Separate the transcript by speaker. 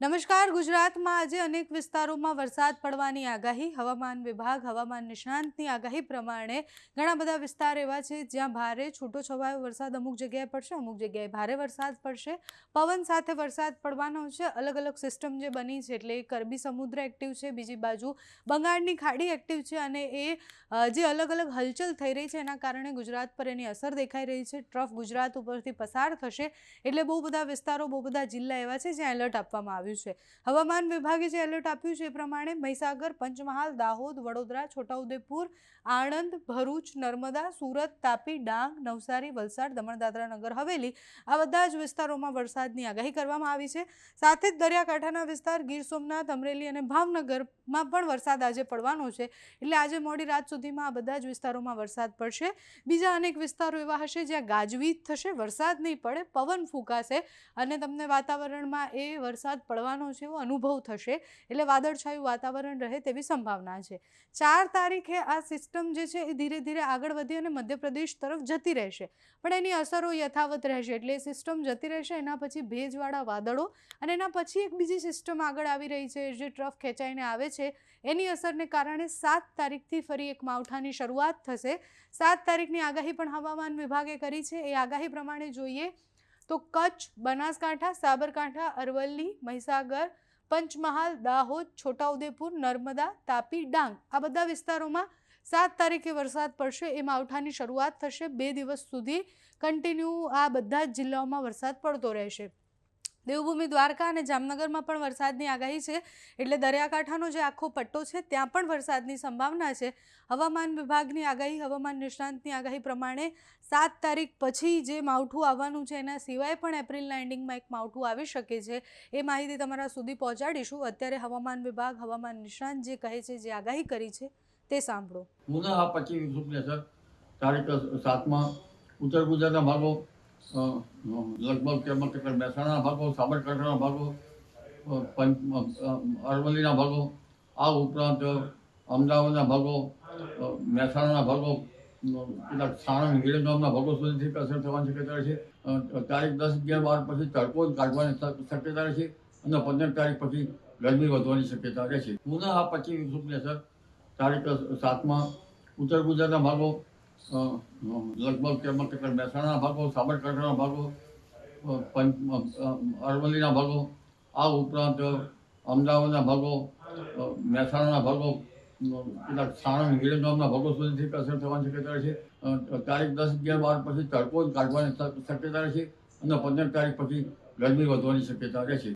Speaker 1: નમસ્કાર. ગુજરાતમાં આજે અનેક વિસ્તારોમાં વરસાદ પડવાની આગાહી. હવામાન વિભાગ, હવામાન નિષ્ણાંતની આગાહી પ્રમાણે ઘણા બધા વિસ્તાર એવા છે જ્યાં ભારે છૂટોછવાયો વરસાદ અમુક જગ્યાએ પડશે, અમુક જગ્યાએ ભારે વરસાદ પડશે. પવન સાથે વરસાદ પડવાનો છે. અલગ અલગ સિસ્ટમ જે બની છે, એટલે એક અરબી સમુદ્ર એક્ટિવ છે, બીજી બાજુ બંગાળની ખાડી એક્ટિવ છે, અને જે અલગ અલગ હલચલ થઈ રહી છે એના કારણે ગુજરાત પર એની અસર દેખાઈ રહી છે. ટ્રફ ગુજરાત ઉપરથી પસાર થશે એટલે બહુ બધા વિસ્તારો, બહુ બધા જિલ્લા એવા છે જ્યાં એલર્ટ આપવામાં આવ્યું છે. હવામાન વિભાગે જે એલર્ટ આપ્યું છે એ પ્રમાણે મહીસાગર, પંચમહાલ, દાહોદ, વડોદરા, છોટાઉદેપુર, આણંદ, ભરૂચ, નર્મદા, સુરત, તાપી, ડાંગ, નવસારી, વલસાડ, દમણ, દાદરા, નગર હવેલી આ બધા જ વિસ્તારોમાં વરસાદની આગાહી કરવામાં આવી છે. સાથે જ દરિયાકાંઠાના વિસ્તાર ગીર સોમનાથ, અમરેલી અને ભાવનગરમાં પણ વરસાદ આજે પડવાનો છે. એટલે આજે મોડી રાત સુધીમાં આ બધા જ વિસ્તારોમાં વરસાદ પડશે. બીજા અનેક વિસ્તારો એવા હશે જ્યાં ગાજવીજ થશે, વરસાદ નહીં પડે, પવન ફૂંકાશે અને તમને વાતાવરણમાં એ વરસાદ પડવાનો છે એવો અનુભવ થશે. એટલે વાદળછાયું વાતાવરણ રહે તેવી સંભાવના છે. 4 તારીખે આ સિસ્ટમ જે છે એ ધીરે ધીરે આગળ વધી અને મધ્યપ્રદેશ તરફ જતી રહેશે, પણ એની અસરો યથાવત રહેશે. એટલે એ સિસ્ટમ જતી રહેશે, એના પછી ભેજવાળા વાદળો અને એના પછી એક બીજી સિસ્ટમ આગળ આવી રહી છે જે ટ્રફ ખેંચાઈને આવે છે. એની અસરને કારણે 7 તારીખથી ફરી એક માવઠાની શરૂઆત થશે. 7 તારીખની આગાહી પણ હવામાન વિભાગે કરી છે. એ આગાહી પ્રમાણે જોઈએ તો કચ્છ, બનાસકાંઠા, સાબરકાંઠા, અરવલ્લી, મહીસાગર, પંચમહાલ, દાહોદ, છોટાઉદેપુર, નર્મદા, તાપી, ડાંગ આ બધા વિસ્તારોમાં 7 તારીખે વરસાદ પડશે. એ માવઠાની શરૂઆત થશે. 2 દિવસ સુધી કન્ટિન્યુ આ બધા જ જિલ્લાઓમાં વરસાદ પડતો રહેશે. દેવભૂમિ દ્વારકા અને જામનગરમાં પણ વરસાદની આગાહી છે. એટલે દરિયાકાંઠાનો જે આખો પટ્ટો છે ત્યાં પણ વરસાદની સંભાવના છે. હવામાન વિભાગની આગાહી, હવામાન નિષ્ણાંતની આગાહી પ્રમાણે 7 તારીખ પછી જે માવઠું આવવાનું છે એના સિવાય પણ એપ્રિલના એન્ડિંગમાં એક માવઠું આવી શકે છે. એ માહિતી તમારા સુધી પહોંચાડીશું. અત્યારે હવામાન વિભાગ, હવામાન નિષ્ણાંત જે કહે છે, જે આગાહી કરી છે તે સાંભળો.
Speaker 2: પુનઃ આ 25 સર તારીખ 7માં ઉત્તર ગુજરાતના ભાગો, લગભગ તેમાં કેટલા મહેસાણાના ભાગો, સાબરકાંઠાના ભાગો, અરવલ્લીના ભાગો, આ ઉપરાંત અમદાવાદના ભાગો, મહેસાણાના ભાગો, કેટલાક સાણંદ, હિરેગામના ભાગો સુધીથી અસર થવાની શક્યતા છે. તારીખ 10, 11, 12 પછી તડકો કાઢવાની શક્યતા રહેશે અને 15 તારીખ પછી ગરમી વધવાની શક્યતા રહેશે. પુનઃ આ 25 સર તારીખ 7માં ઉત્તર ગુજરાતના ભાગો, લગભગ તેમાં કેટલા મહેસાણાના ભાગો, સાબરકાંઠાના ભાગો, અરવલ્લીના ભાગો, આ ઉપરાંત અમદાવાદના ભાગો, મહેસાણાના ભાગો, કેટલાક સાણંદ, હિરેગામના ભાગો સુધીથી અસર થવાની શક્યતા રહેશે. તારીખ 10, 11, 12 પછી તડકો કાઢવાની શક્યતા રહેશે અને 15 તારીખ પછી ગરમી વધવાની શક્યતા રહેશે.